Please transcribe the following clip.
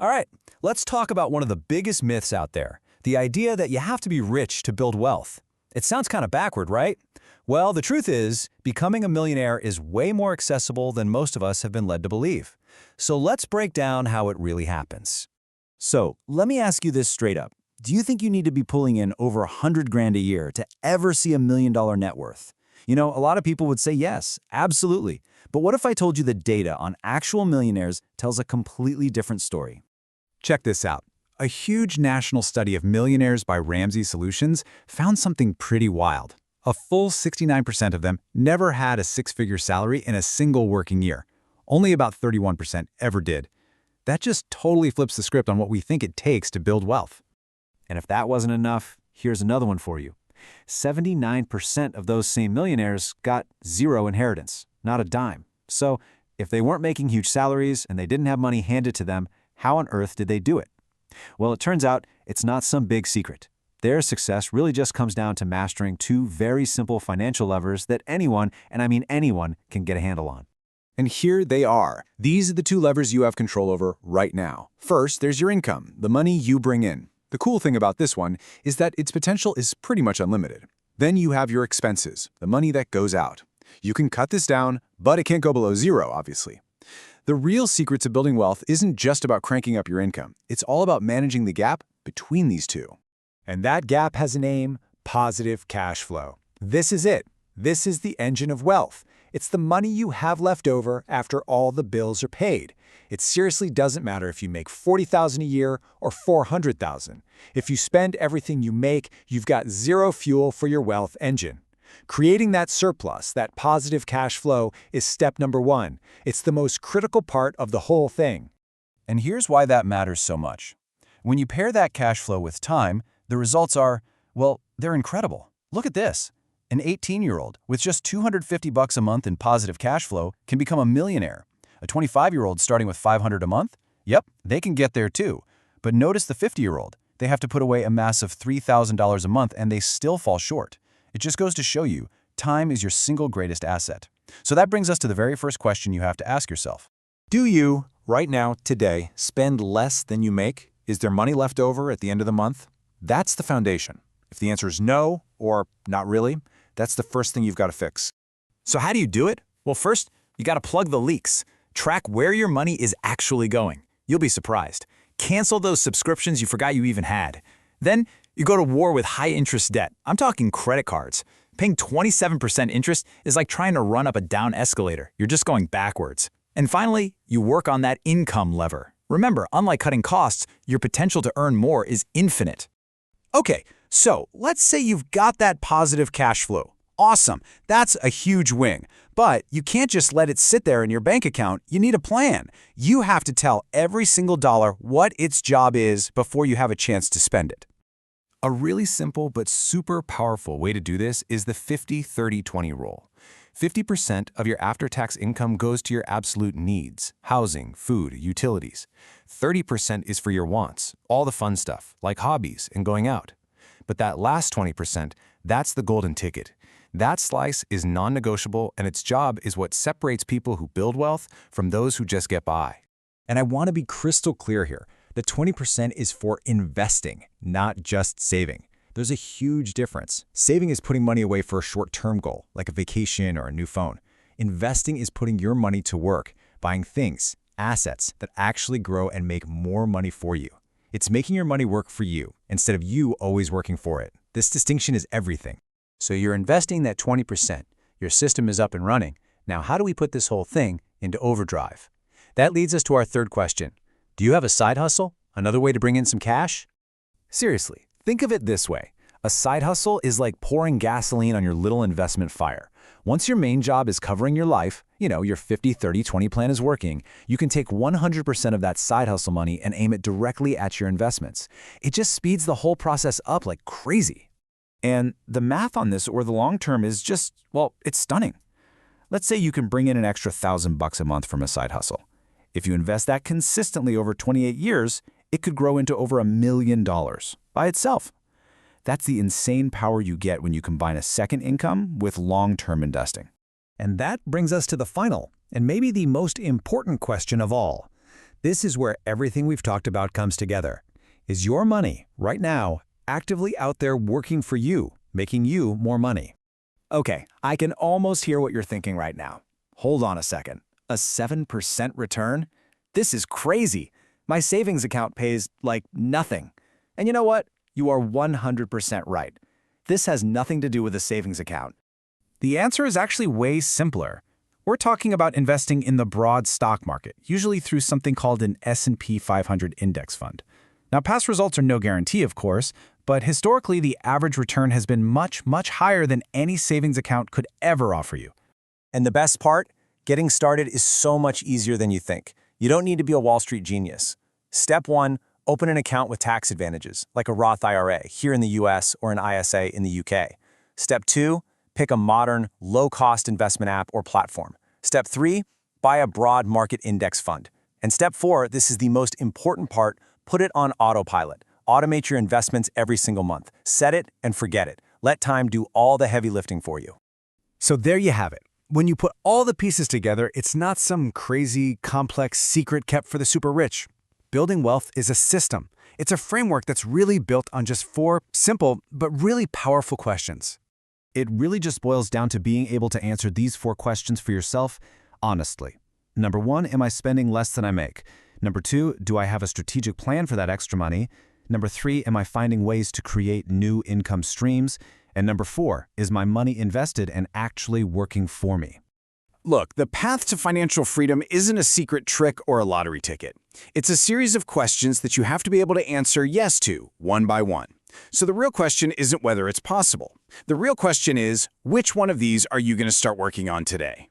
All right, let's talk about one of the biggest myths out there, the idea that you have to be rich to build wealth. It sounds kind of backward, right? Well, the truth is, becoming a millionaire is way more accessible than most of us have been led to believe. So let's break down how it really happens. So, let me ask you this straight up. Do you think you need to be pulling in over 100 grand a year to ever see $1 million net worth? You know, a lot of people would say yes, absolutely. But what if I told you the data on actual millionaires tells a completely different story? Check this out. A huge national study of millionaires by Ramsey Solutions found something pretty wild. A full 69% of them never had a six-figure salary in a single working year. Only about 31% ever did. That just totally flips the script on what we think it takes to build wealth. And if that wasn't enough, here's another one for you. 79% of those same millionaires got zero inheritance, not a dime. So, if they weren't making huge salaries and they didn't have money handed to them, how on earth did they do it? Well, it turns out it's not some big secret. Their success really just comes down to mastering two very simple financial levers that anyone, and I mean anyone, can get a handle on. And here they are. These are the two levers you have control over right now. First, there's your income, the money you bring in. The cool thing about this one is that its potential is pretty much unlimited. Then you have your expenses, the money that goes out. You can cut this down, but it can't go below zero, obviously. The real secret to building wealth isn't just about cranking up your income. It's all about managing the gap between these two. And that gap has a name: positive cash flow. This is it. This is the engine of wealth. It's the money you have left over after all the bills are paid. It seriously doesn't matter if you make $40,000 a year or $400,000. If you spend everything you make, you've got zero fuel for your wealth engine. Creating that surplus, that positive cash flow, is step number one. It's the most critical part of the whole thing. And here's why that matters so much. When you pair that cash flow with time, the results are, well, they're incredible. Look at this. An 18-year-old with just $250 a month in positive cash flow can become a millionaire. A 25-year-old starting with $500 a month? Yep, they can get there too. But notice the 50-year-old. They have to put away a massive $3,000 a month and they still fall short. It just goes to show you, time is your single greatest asset. So that brings us to the very first question you have to ask yourself. Do you, right now, today, spend less than you make? Is there money left over at the end of the month? That's the foundation. If the answer is no, or not really, that's the first thing you've got to fix. So how do you do it? Well, first, you got to plug the leaks. Track where your money is actually going. You'll be surprised. Cancel those subscriptions you forgot you even had. Then, you go to war with high-interest debt. I'm talking credit cards. Paying 27% interest is like trying to run up a down escalator. You're just going backwards. And finally, you work on that income lever. Remember, unlike cutting costs, your potential to earn more is infinite. Okay, so let's say you've got that positive cash flow. Awesome, that's a huge win. But you can't just let it sit there in your bank account. You need a plan. You have to tell every single dollar what its job is before you have a chance to spend it. A really simple but super powerful way to do this is the 50-30-20 rule. 50% of your after-tax income goes to your absolute needs: housing, food, utilities. 30% is for your wants, all the fun stuff, like hobbies and going out. But that last 20%, that's the golden ticket. That slice is non-negotiable, and its job is what separates people who build wealth from those who just get by. And I want to be crystal clear here. The 20% is for investing, not just saving. There's a huge difference. Saving is putting money away for a short-term goal, like a vacation or a new phone. Investing is putting your money to work, buying things, assets that actually grow and make more money for you. It's making your money work for you instead of you always working for it. This distinction is everything. So you're investing that 20%. Your system is up and running. Now, how do we put this whole thing into overdrive? That leads us to our third question. Do you have a side hustle? Another way to bring in some cash? Seriously, think of it this way. A side hustle is like pouring gasoline on your little investment fire. Once your main job is covering your life, your 50-30-20 plan is working, you can take 100% of that side hustle money and aim it directly at your investments. It just speeds the whole process up like crazy. And the math on this over the long term is just, well, it's stunning. Let's say you can bring in an extra $1,000 a month from a side hustle. If you invest that consistently over 28 years, it could grow into over $1 million by itself. That's the insane power you get when you combine a second income with long-term investing. And that brings us to the final, and maybe the most important question of all. This is where everything we've talked about comes together. Is your money, right now, actively out there working for you, making you more money? Okay, I can almost hear what you're thinking right now. Hold on a second. A 7% return? This is crazy. My savings account pays, like, nothing. And you know what? You are 100% right. This has nothing to do with a savings account. The answer is actually way simpler. We're talking about investing in the broad stock market, usually through something called an S&P 500 index fund. Now, past results are no guarantee, of course, but historically the average return has been much, much higher than any savings account could ever offer you. And the best part? Getting started is so much easier than you think. You don't need to be a Wall Street genius. Step 1, open an account with tax advantages, like a Roth IRA here in the US or an ISA in the UK. Step 2, pick a modern, low-cost investment app or platform. Step 3, buy a broad market index fund. And step 4, this is the most important part, put it on autopilot. Automate your investments every single month. Set it and forget it. Let time do all the heavy lifting for you. So there you have it. When you put all the pieces together, it's not some crazy, complex secret kept for the super rich. Building wealth is a system. It's a framework that's really built on just 4 simple but really powerful questions. It really just boils down to being able to answer these 4 questions for yourself honestly. Number 1, am I spending less than I make? Number 2, do I have a strategic plan for that extra money? Number 3, am I finding ways to create new income streams? And number 4, is my money invested and actually working for me? Look, the path to financial freedom isn't a secret trick or a lottery ticket. It's a series of questions that you have to be able to answer yes to, one by one. So the real question isn't whether it's possible. The real question is, which one of these are you going to start working on today?